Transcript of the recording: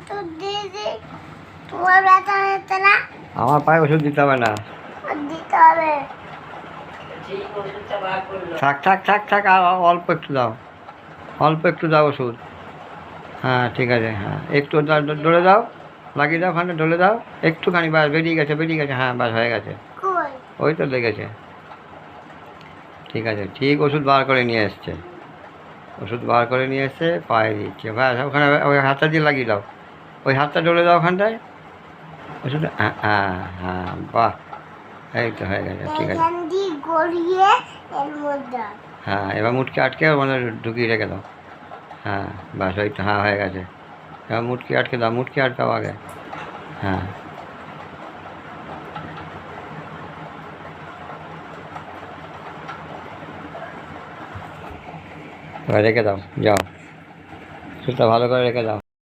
তো দিদি তোমার ব্যথা হচ্ছে না? আমার পায়ে ওষুধ দিতে হবে না। দিতে হবে। থাক থাক থাক থাক, আর অল্প একটু দাও, অল্প একটু দাও ওষুধ। হ্যাঁ ঠিক আছে, হ্যাঁ একটু ডলে দাও, লাগিয়ে দাও, ওখানে ডলে দাও একটুখানি, ব্যাস বেরিয়ে গেছে বেরিয়ে গেছে, হ্যাঁ ব্যাস হয়ে গেছে। কই? ওই তো লেগেছে। ঠিক আছে, ঠিক ওষুধ বার করে নিয়ে এসছে, ওষুধ বার করে নিয়ে এসছে, পায়ে দিচ্ছে, ব্যাস ওখানে ওই হাতটা দিয়ে লাগিয়ে দাও, ওই হাতটা ডলে দাও ওখানটায় ওষুধ। হ্যাঁ হ্যাঁ হ্যাঁ, বাহ, এই তো হয়ে গেছে, ঠিক আছে। এখান দিয়ে গড়িয়ে এর মধ্যে। হ্যাঁ এবার মুটকি আটকে মানে ঢুকিয়ে রেখে দাও। হ্যাঁ ব্যাস ওই তো, হ্যাঁ হয়ে গেছে। এবার মুটকি আটকে দাও, মুটকি আটকাও আগে। হ্যাঁ এবার রেখে দাও, যাও, ওষুধটা ভালো করে রেখে দাও।